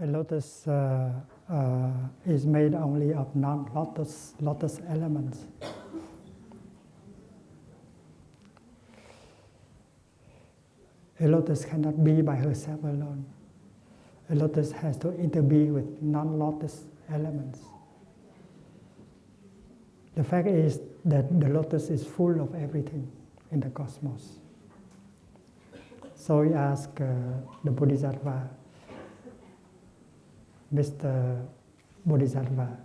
A lotus is made only of non-lotus elements. A lotus cannot be by herself alone. A lotus has to interbe with non-lotus elements. The fact is that the lotus is full of everything in the cosmos. So we ask the Bodhisattva, Mr. Bodhisattva,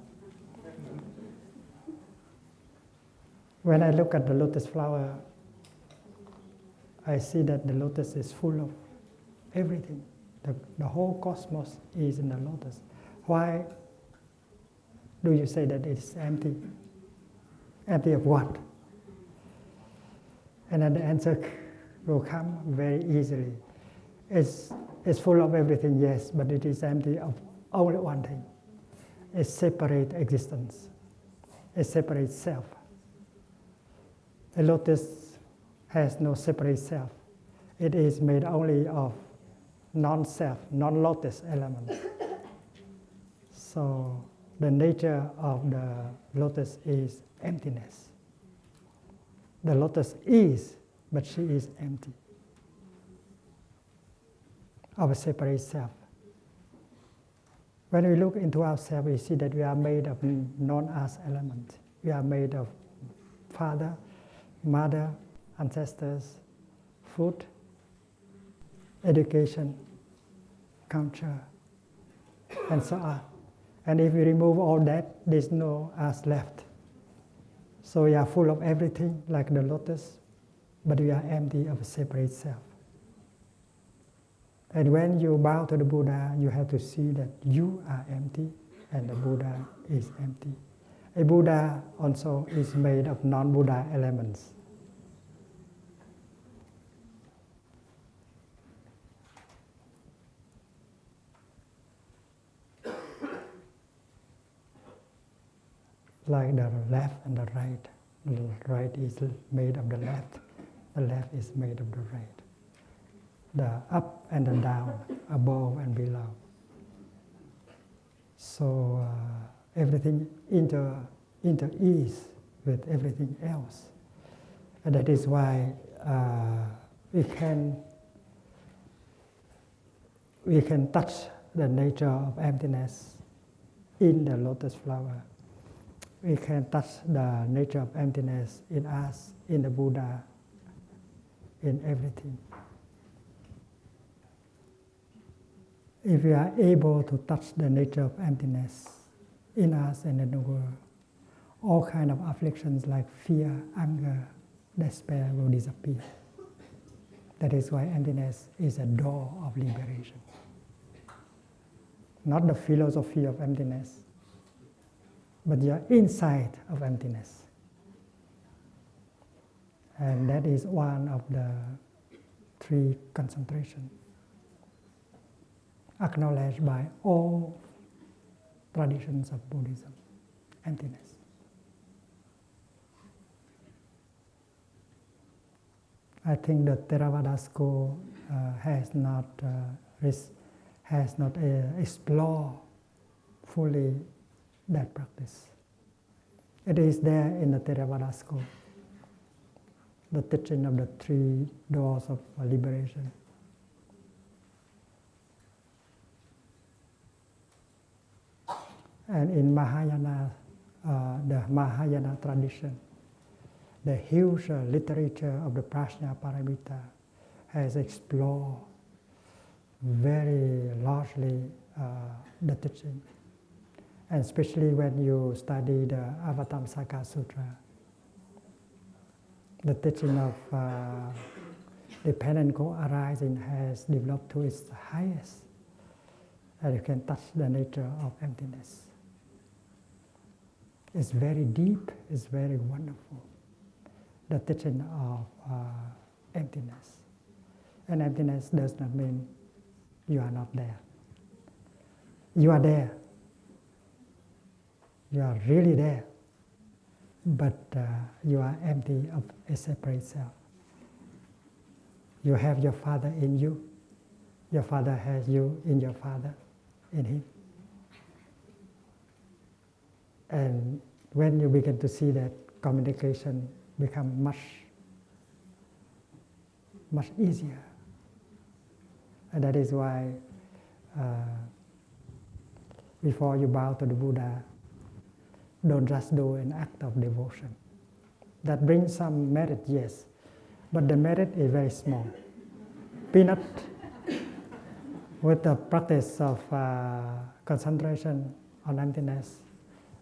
when I look at the lotus flower, I see that the lotus is full of everything. The whole cosmos is in the lotus. Why do you say that it's empty? Empty of what? And then the answer will come very easily. It's full of everything, yes, but it is empty of only one thing. A separate existence, a separate self. A lotus has no separate self. It is made only of non-self, non-lotus elements. So the nature of the lotus is emptiness. The lotus is, but she is empty of a separate self. When we look into ourselves, we see that we are made of non-us elements. We are made of father, mother, ancestors, food, education, culture, and so on. And if we remove all that, there's no us left. So we are full of everything like the lotus, but we are empty of a separate self. And when you bow to the Buddha, you have to see that you are empty and the Buddha is empty. A Buddha also is made of non-Buddha elements. Like the left and the right. The right is made of the left is made of the right. The up and the down, above and below. So everything inter-is with everything else. And that is why we can touch the nature of emptiness in the lotus flower. We can touch the nature of emptiness in us, in the Buddha, in everything. If we are able to touch the nature of emptiness in us and in the world, all kinds of afflictions like fear, anger, despair will disappear. That is why emptiness is a door of liberation. Not the philosophy of emptiness, but your insight of emptiness. And that is one of the three concentrations acknowledged by all traditions of Buddhism, emptiness. I think the Theravada school has not explored fully that practice. It is there in the Theravada school, the teaching of the three doors of liberation. And in Mahayana, the Mahayana tradition, the huge literature of the Prajna Paramita has explored very largely the teaching. And especially when you study the Avatamsaka Sutra, the teaching of dependent co-arising has developed to its highest. And you can touch the nature of emptiness. It's very deep, it's very wonderful. The teaching of emptiness. And emptiness does not mean you are not there. You are there. You are really there. But you are empty of a separate self. You have your Father in you. Your Father has you in your Father. in him. And when you begin to see that, communication becomes much easier. And that is why before you bow to the Buddha, don't just do an act of devotion. That brings some merit, yes, but the merit is very small. Peanut, with the practice of concentration on emptiness,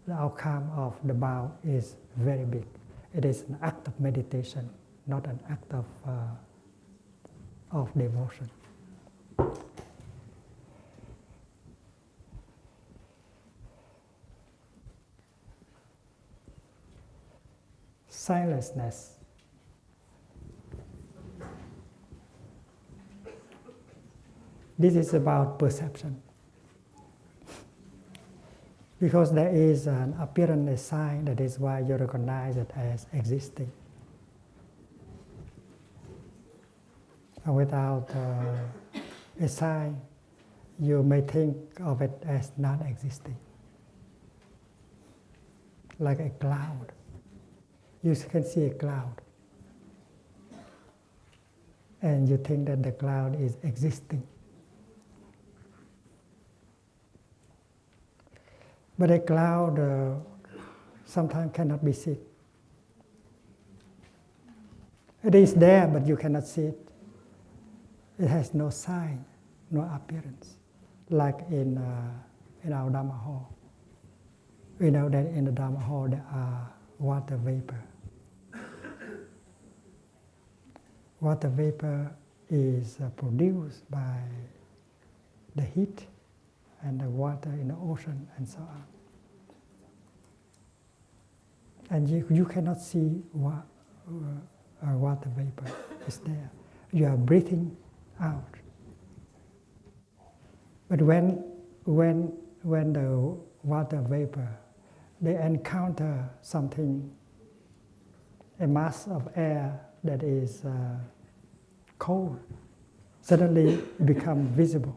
the outcome of the bow is very big. It is an act of meditation, not an act of devotion. Silencelessness. This is about perception. Because there is an appearance, a sign, that is why you recognize it as existing. And without a sign, you may think of it as not existing. Like a cloud. You can see a cloud. And you think that the cloud is existing. But a cloud sometimes cannot be seen. It is there, but you cannot see it. It has no sign, no appearance. Like in our Dhamma hall. We know that in the Dhamma hall there are water vapor. Water vapor is produced by the heat and the water in the ocean and so on. And you cannot see water vapor. It's there. You are breathing out. But when the water vapor, they encounter something, a mass of air that is cold, suddenly it becomes visible.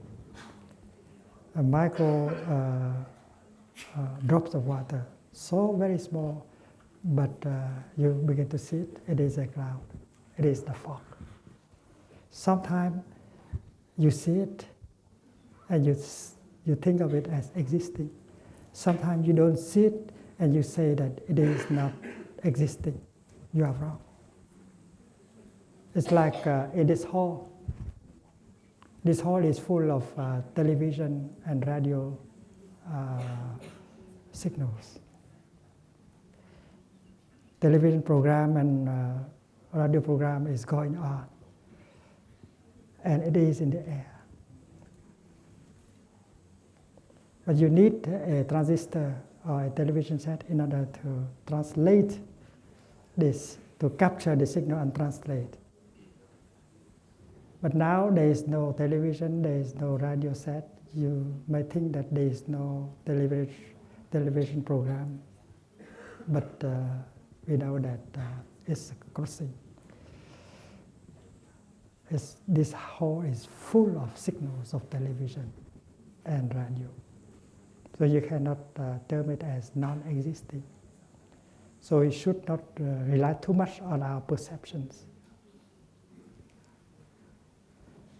A micro drops of water, so very small, but you begin to see it. It is a cloud. It is the fog. Sometimes you see it and you think of it as existing. Sometimes you don't see it and you say that it is not existing. You are wrong. It's like in this hall. This hall is full of television and radio signals. Television program and radio program is going on. And it is in the air. But you need a transistor or a television set in order to translate this, to capture the signal and translate. But now there is no television, there is no radio set. You may think that there is no television program. But we know that it's crossing. This hall is full of signals of television and radio. So you cannot term it as non-existing. So we should not rely too much on our perceptions.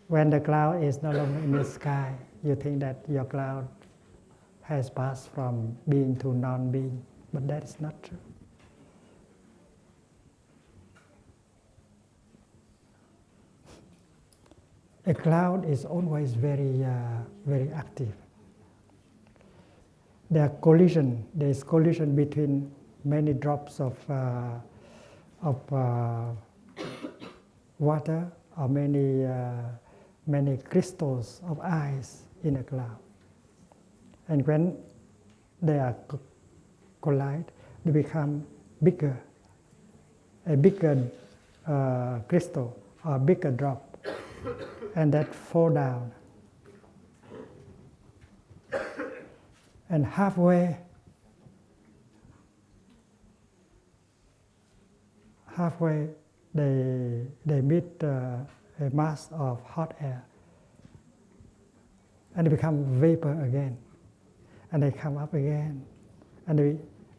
When the cloud is no longer in the sky, you think that your cloud has passed from being to non-being, but that is not true. A cloud is always very active. There is collision between many drops of water or many crystals of ice in a cloud. And when they are collide, they become bigger, a bigger crystal or a bigger drop, and that fall down. And halfway they meet a mass of hot air. and they become vapor again, and they come up again, and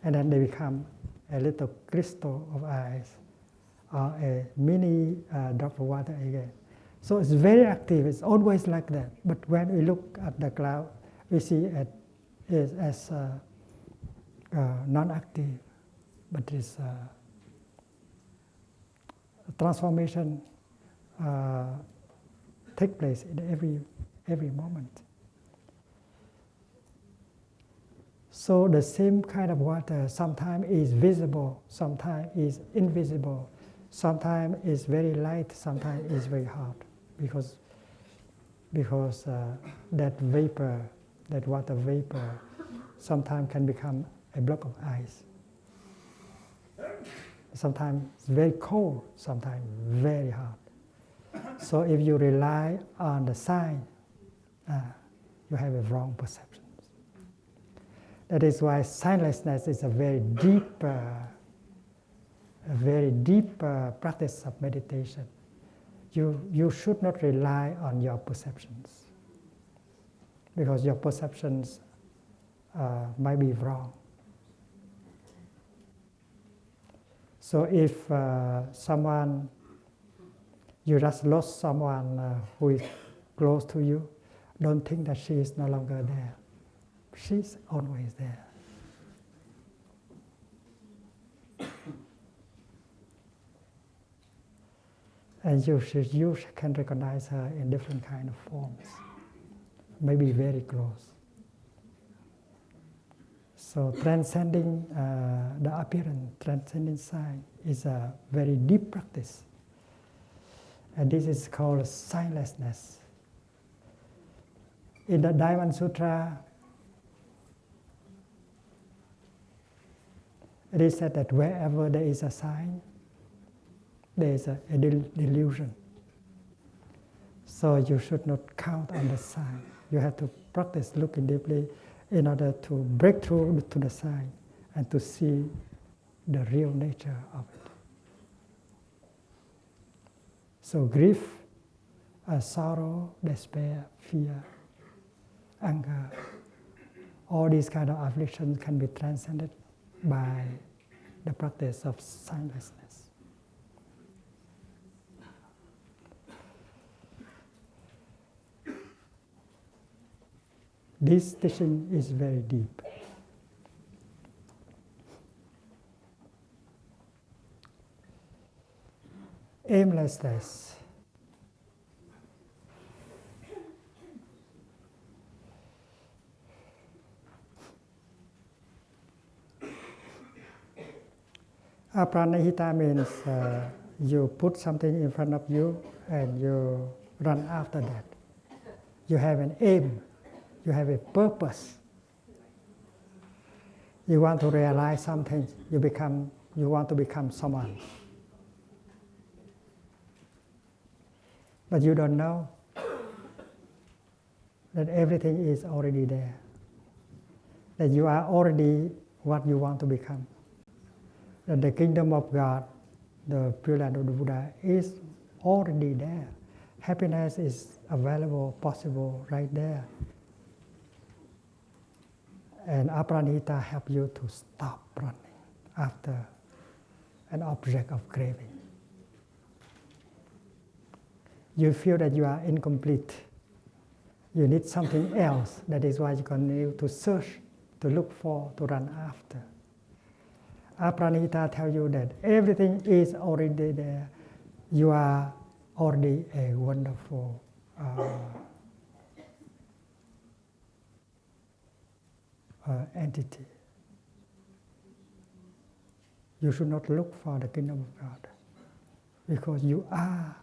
then they become a little crystal of ice, or a mini drop of water again. So it's very active. It's always like that. But when we look at the cloud, we see it as non-active, but it's transformation take place in every moment. So the same kind of water sometimes is visible, sometimes is invisible, sometimes is very light, sometimes is very hot, because that vapor, that water vapor, sometimes can become a block of ice. Sometimes it's very cold, sometimes very hot. So if you rely on the sign, you have a wrong perception. That is why signlessness is a very deep practice of meditation. You should not rely on your perceptions, because your perceptions might be wrong. So if you just lost someone who is close to you, don't think that she is no longer there. She's always there. And you can recognize her in different kind of forms, maybe very close. So transcending the appearance, transcending sign, is a very deep practice. And this is called signlessness. In the Diamond Sutra, it is said that wherever there is a sign, there is a delusion. So you should not count on the sign. You have to practice looking deeply in order to break through to the sign and to see the real nature of it. So grief, sorrow, despair, fear, anger, all these kind of afflictions can be transcended by the practice of signlessness. This teaching is very deep. Aimlessness. Apranihita means you put something in front of you and you run after that. You have an aim. You have a purpose. You want to realize something. You want to become someone. But you don't know that everything is already there. That you are already what you want to become. That the kingdom of God, the Pure Land of the Buddha, is already there. Happiness is available, possible, right there. And Apranihita help you to stop running after an object of craving. You feel that you are incomplete. You need something else. That is why you continue to search, to look for, to run after. Apranihita tells you that everything is already there. You are already a wonderful entity. You should not look for the kingdom of God, because you are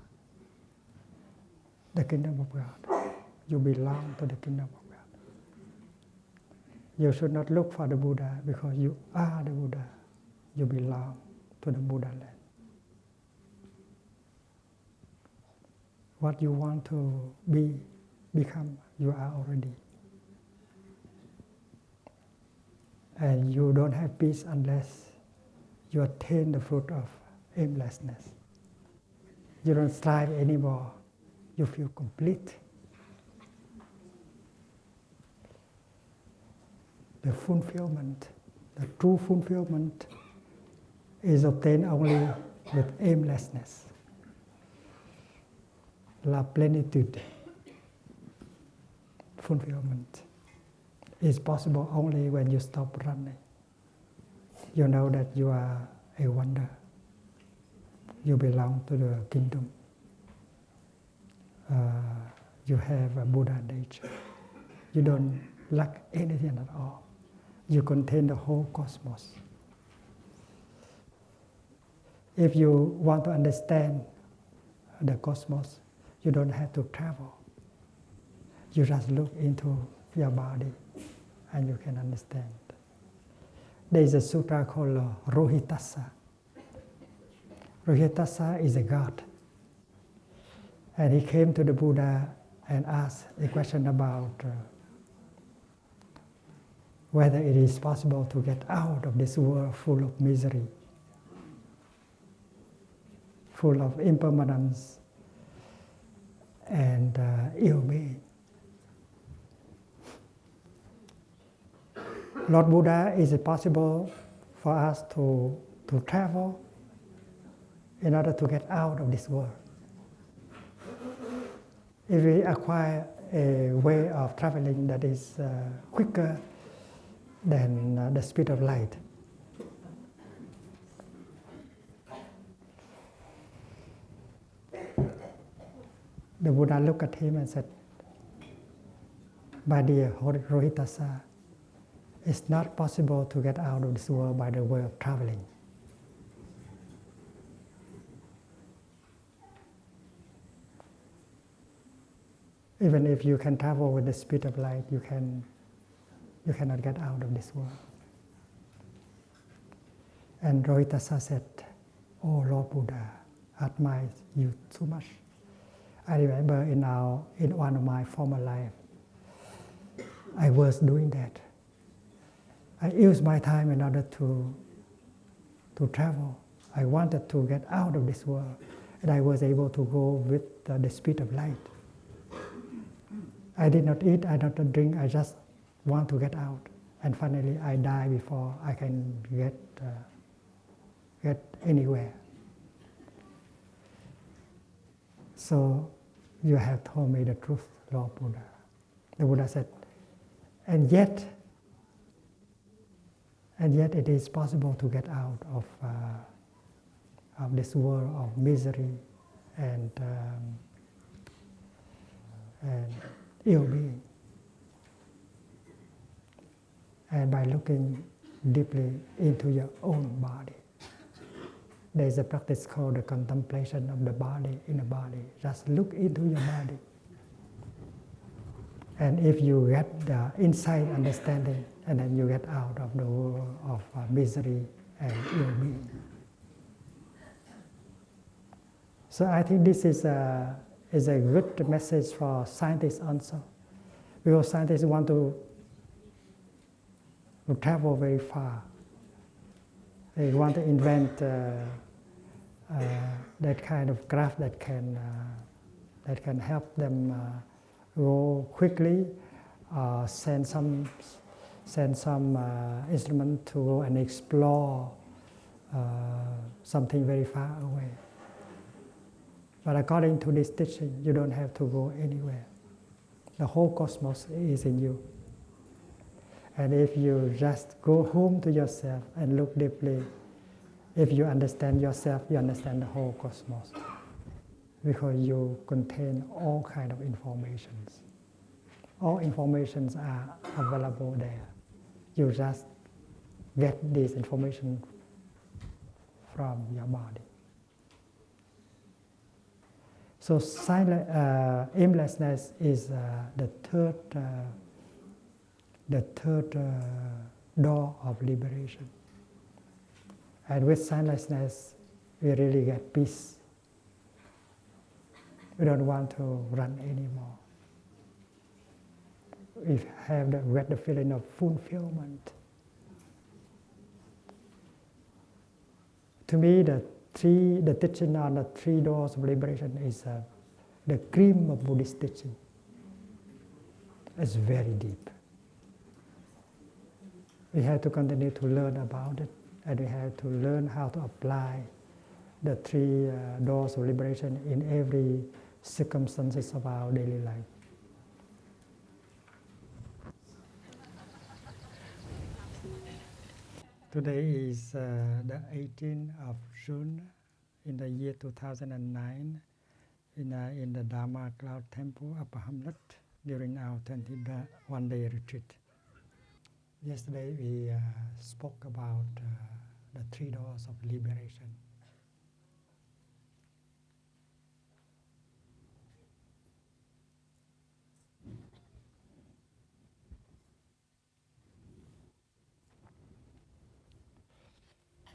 the kingdom of God. You belong to the kingdom of God. You should not look for the Buddha, because you are the Buddha. You belong to the Buddha land. What you want to become, you are already. And you don't have peace unless you attain the fruit of aimlessness. You don't strive anymore. You feel complete. the fulfillment, the true fulfillment, is obtained only with aimlessness. La plénitude, fulfillment, is possible only when you stop running. You know that you are a wonder. You belong to the kingdom. You have a Buddha nature. You don't lack anything at all. You contain the whole cosmos. If you want to understand the cosmos, you don't have to travel. You just look into your body and you can understand. There is a sutra called Rohitassa. Rohitassa is a god. And he came to the Buddha and asked a question about whether it is possible to get out of this world full of misery, full of impermanence and ill-being. Lord Buddha, is it possible for us to travel in order to get out of this world? If we acquire a way of traveling that is quicker than the speed of light, the Buddha looked at him and said, "My dear Rohitassa, it's not possible to get out of this world by the way of traveling. Even if you can travel with the speed of light, you cannot get out of this world." And Rohitassa said, "Oh Lord Buddha, I admire you so much. I remember in one of my former life, I was doing that. I used my time in order to travel. I wanted to get out of this world, and I was able to go with the speed of light. I did not eat, I did not drink, I just want to get out. And finally, I die before I can get anywhere. So you have told me the truth, Lord Buddha." The Buddha said, and yet it is possible to get out of this world of misery and ill-being. And by looking deeply into your own body. There is a practice called the contemplation of the body in the body. Just look into your body. And if you get the insight, understanding, and then you get out of the world of misery and ill-being. So I think this is a good message for scientists also, because scientists want to travel very far. They want to invent that kind of craft that can help them go quickly, send some instrument to go and explore something very far away. But according to this teaching, you don't have to go anywhere. The whole cosmos is in you. And if you just go home to yourself and look deeply, if you understand yourself, you understand the whole cosmos. Because you contain all kinds of informations. All informations are available there. You just get this information from your body. So aimlessness is the third door of liberation. And with signlessness, we really get peace. We don't want to run anymore. We get the feeling of fulfillment. To me, the teaching on the three doors of liberation is the cream of Buddhist teaching. It's very deep. We have to continue to learn about it, and we have to learn how to apply the three doors of liberation in every circumstances of our daily life. Today is the 18th of June in the year 2009 in the Dharma Cloud Temple, Upper Hamlet, during our 21-day retreat. Yesterday we spoke about the three doors of liberation.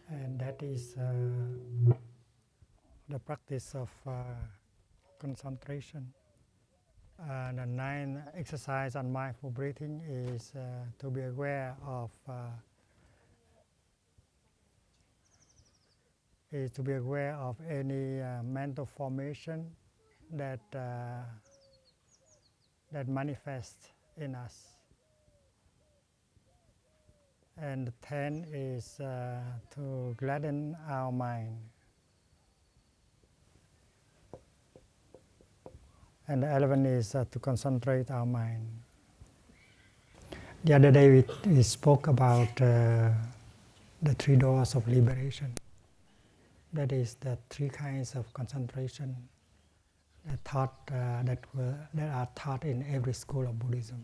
And that is the practice of concentration. The ninth exercise on mindful breathing is to be aware of any mental formation that manifests in us. And the 10 is to gladden our mind. And the 11 is to concentrate our mind. The other day we spoke about the three doors of liberation. That is the three kinds of concentration that are taught in every school of Buddhism.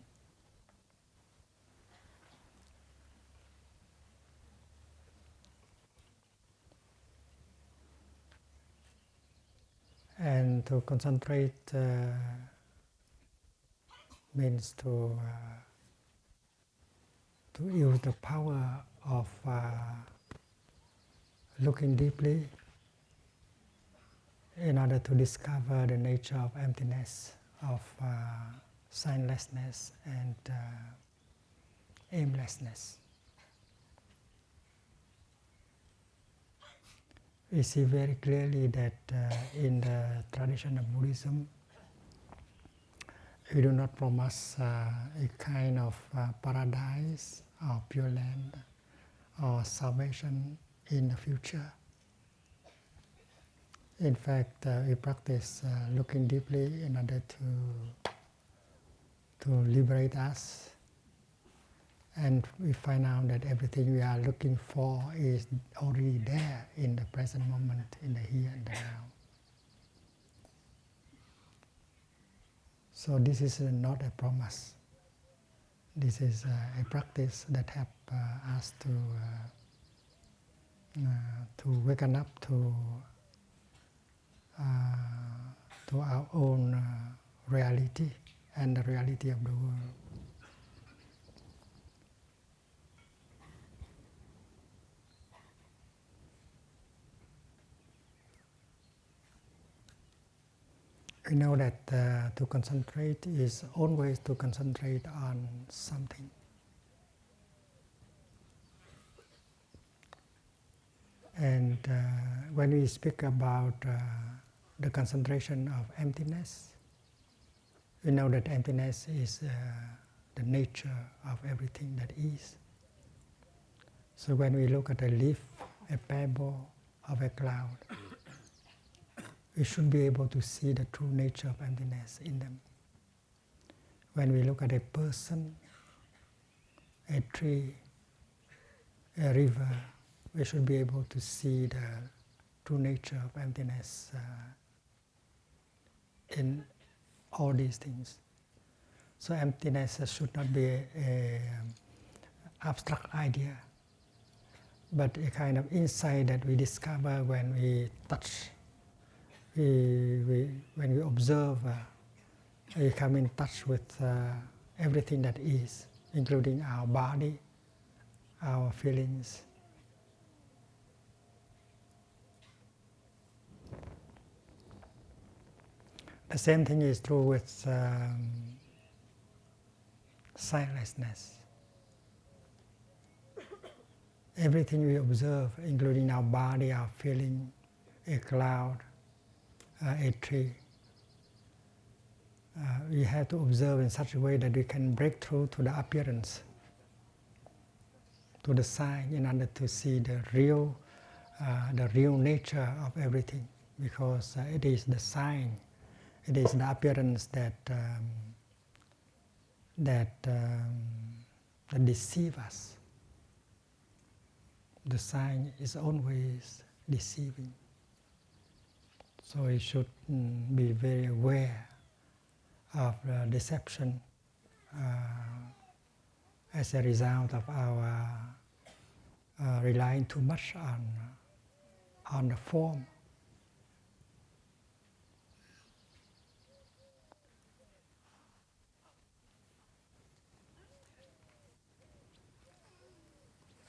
And to concentrate means to use the power of looking deeply in order to discover the nature of emptiness, of signlessness and aimlessness. We see very clearly that in the tradition of Buddhism, we do not promise a kind of paradise or pure land or salvation in the future. In fact, we practice looking deeply in order to liberate us. And we find out that everything we are looking for is already there in the present moment, in the here and the now. So this is not a promise. This is a practice that helps us to waken up to our own reality and the reality of the world. We know that to concentrate is always to concentrate on something. And when we speak about the concentration of emptiness, we know that emptiness is the nature of everything that is. So when we look at a leaf, a pebble, of a cloud, we should be able to see the true nature of emptiness in them. When we look at a person, a tree, a river, we should be able to see the true nature of emptiness in all these things. So emptiness should not be an abstract idea, but a kind of insight that we discover when we touch. When we observe, we come in touch with everything that is, including our body, our feelings. The same thing is true with sightlessness. Everything we observe, including our body, our feeling, a cloud, a tree, we have to observe in such a way that we can break through to the appearance. to the sign in order to see the real nature of everything, because it is the sign, it is the appearance that deceive us. The sign is always deceiving. So we should be very aware of deception as a result of our relying too much on the form.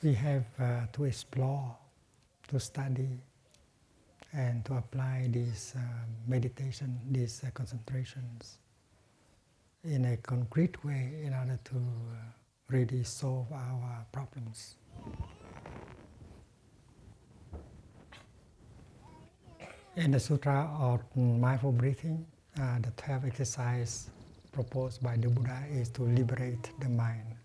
We have to explore, to study, and to apply these meditation, these concentrations in a concrete way in order to really solve our problems. In the Sutra of Mindful Breathing, the 12 exercise proposed by the Buddha is to liberate the mind,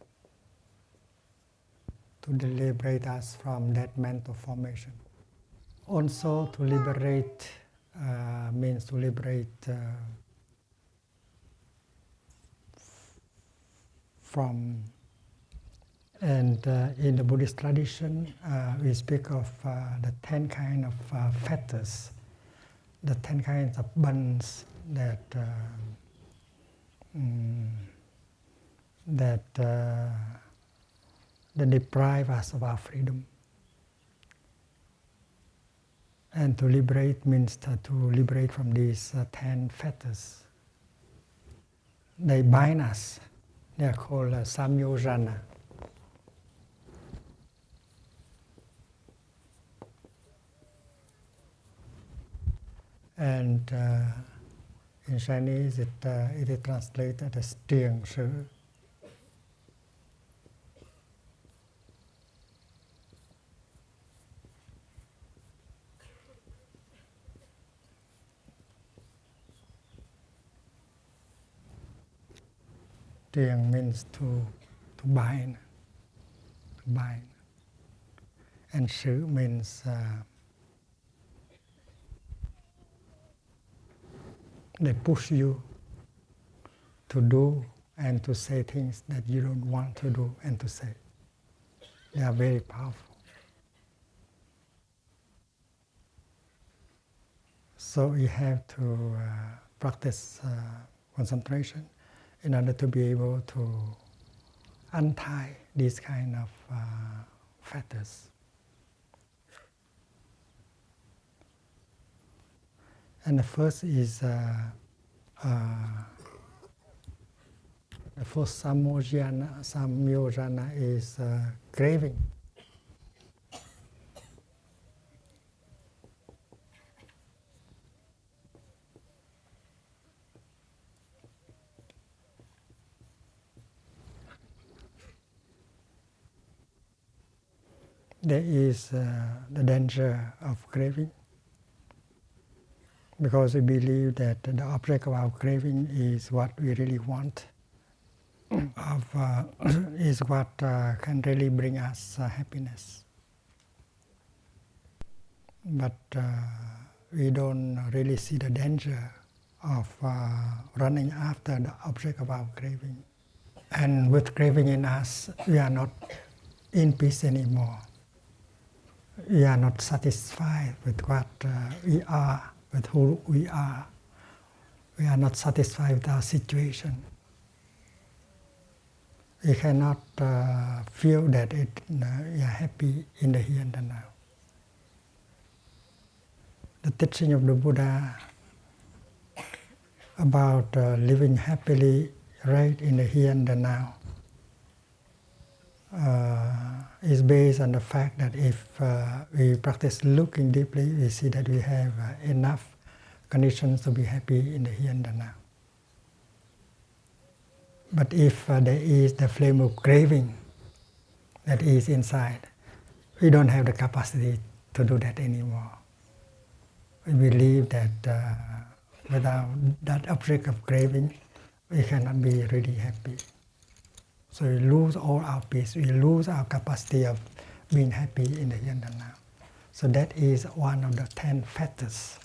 to liberate us from that mental formation. Also, to liberate means to liberate from, and in the Buddhist tradition, we speak of the 10 kind of fetters, the 10 kinds of bonds that deprive us of our freedom. And to liberate means to liberate from these 10 fetters. They bind us. They are called samyojana. And in Chinese, it is translated as tiền sử. Tiền means to bind, and sử means they push you to do and to say things that you don't want to do and to say. They are very powerful. So we have to practice concentration in order to be able to untie these kind of fetters. And the first is the first samyojana is craving. There is the danger of craving, because we believe that the object of our craving is what we really want, is what can really bring us happiness. But we don't really see the danger of running after the object of our craving. And with craving in us, we are not in peace anymore. We are not satisfied with what we are, with who we are. We are not satisfied with our situation. We cannot feel that we are happy in the here and the now. The teaching of the Buddha about living happily right in the here and the now is based on the fact that if we practice looking deeply, we see that we have enough conditions to be happy in the here and the now. But if there is the flame of craving that is inside, we don't have the capacity to do that anymore. We believe that without that object of craving, we cannot be really happy. So we lose all our peace, we lose our capacity of being happy in the here and now. So that is one of the 10 factors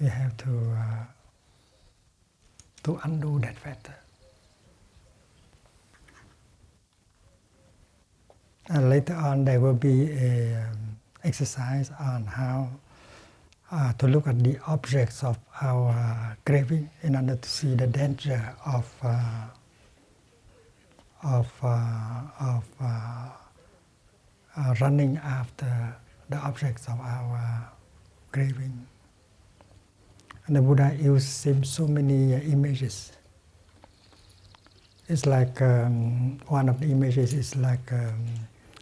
we have to undo that factor. And later on there will be a exercise on how to look at the objects of our craving in order to see the danger of running after the objects of our craving. And the Buddha used so many images. It's like one of the images is like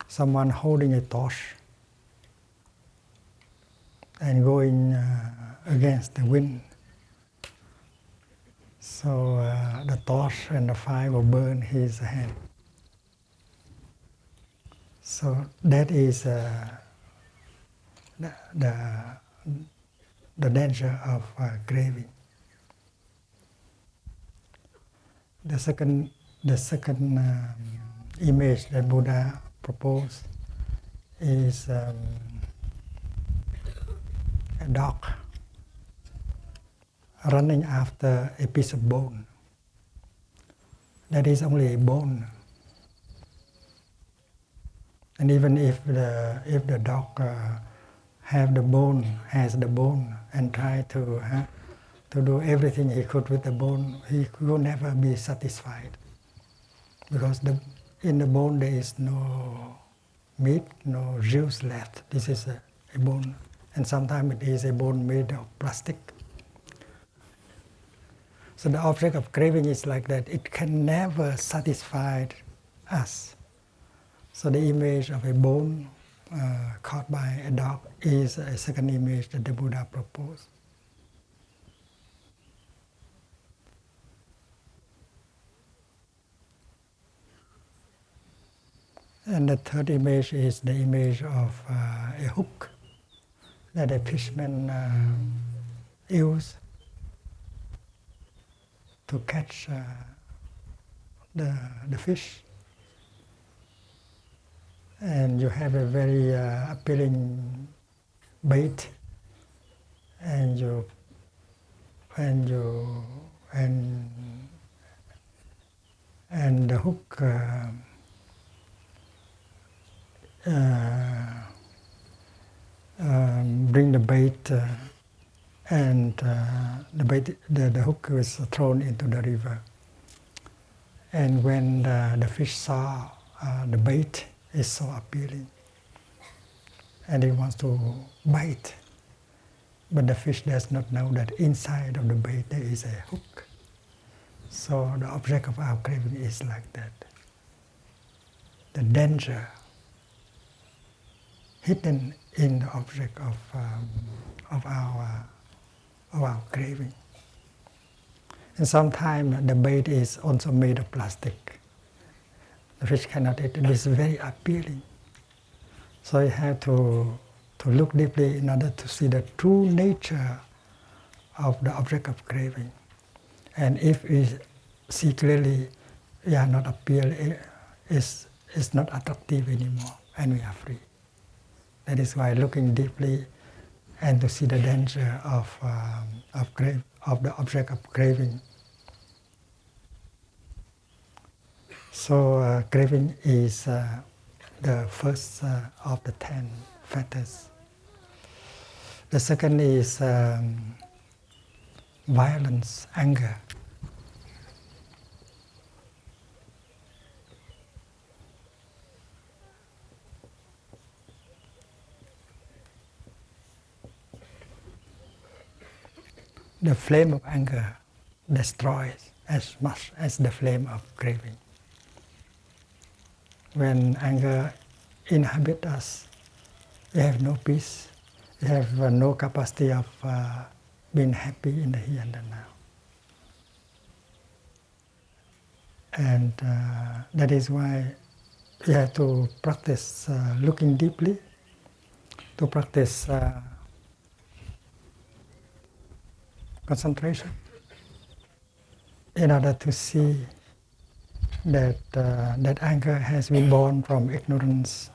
someone holding a torch and going against the wind. So the torch and the fire will burn his hand. So that is the danger of craving. The second image that Buddha proposed is a dog running after a piece of bone. That is only a bone. And even if the dog has the bone and try to do everything he could with the bone, he will never be satisfied. Because in the bone there is no meat, no juice left. This is a bone. And sometimes it is a bone made of plastic. So the object of craving is like that. It can never satisfy us. So the image of a bone caught by a dog is a second image that the Buddha proposed. And the third image is the image of a hook that a fisherman used to catch the fish. And you have a very appealing bait, and the hook bring the bait, and the hook was thrown into the river. And when the fish saw the bait is so appealing, and he wants to bite, but the fish does not know that inside of the bait there is a hook. So the object of our craving is like that. The danger hidden in the object of our craving. And sometimes the bait is also made of plastic. The fish cannot eat it. It is very appealing. So you have to look deeply in order to see the true nature of the object of craving. And if we see clearly, we are not appealing, it's not attractive anymore, and we are free. That is why looking deeply and to see the danger of the object of craving. So craving is the first of the 10 factors. The second is violence, anger. The flame of anger destroys as much as the flame of craving. When anger inhabits us, we have no peace, we have no capacity of being happy in the here and the now. And that is why we have to practice looking deeply, to practice concentration in order to see that anger has been born from ignorance,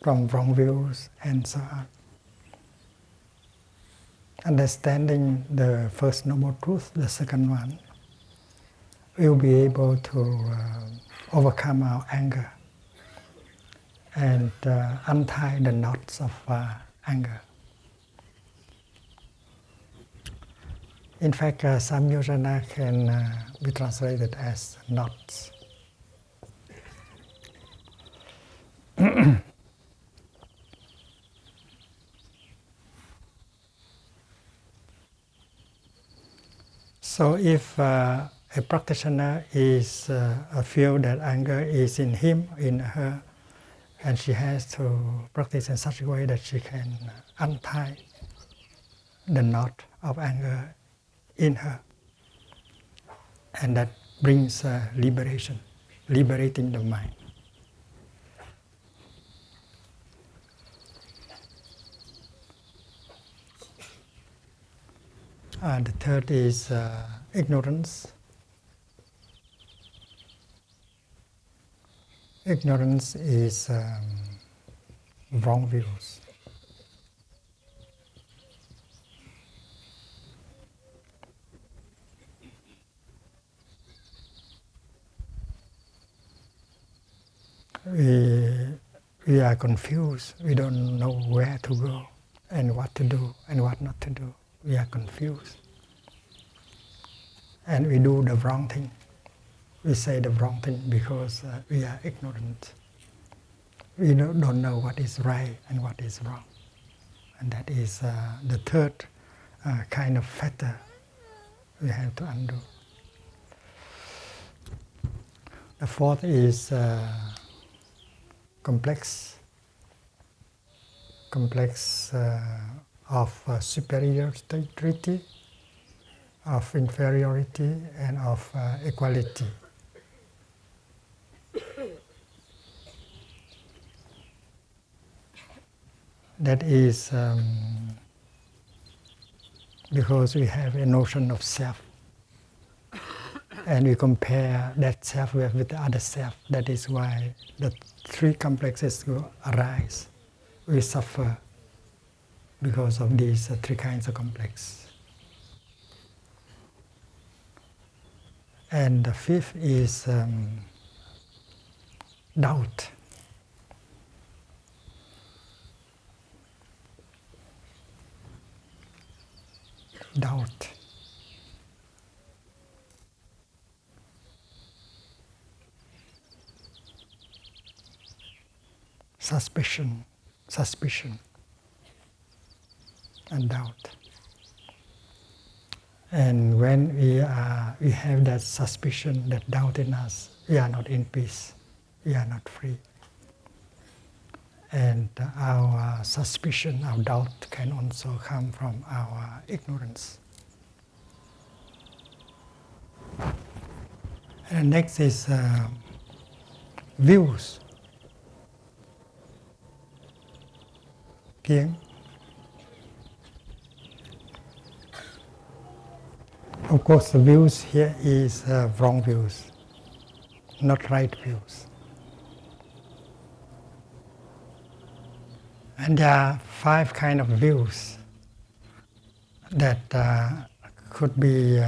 from wrong views, and so on. Understanding the first noble truth, the second one, we'll be able to overcome our anger and untie the knots of anger. In fact, samyojana can be translated as knots. So if a practitioner is feel that anger is in him, in her, and she has to practice in such a way that she can untie the knot of anger in her, and that brings liberation, liberating the mind. The third is ignorance. Ignorance is wrong views. We are confused. We don't know where to go and what to do and what not to do. We are confused. And we do the wrong thing. We say the wrong thing because we are ignorant. We don't know what is right and what is wrong. And that is the third kind of fetter we have to undo. The fourth is complex of superiority, of inferiority, and of equality. That is because we have a notion of self, and we compare that self with the other self. That is why the three complexes will arise. We suffer because of these three kinds of complex. And the fifth is doubt. Doubt. Suspicion, and doubt. And when we have that suspicion, that doubt in us, we are not in peace, we are not free. And our suspicion, our doubt can also come from our ignorance. And next is views. Kiến. Of course, the views here is wrong views, not right views. And there are 5 kinds of views that could be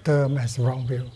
termed as wrong view.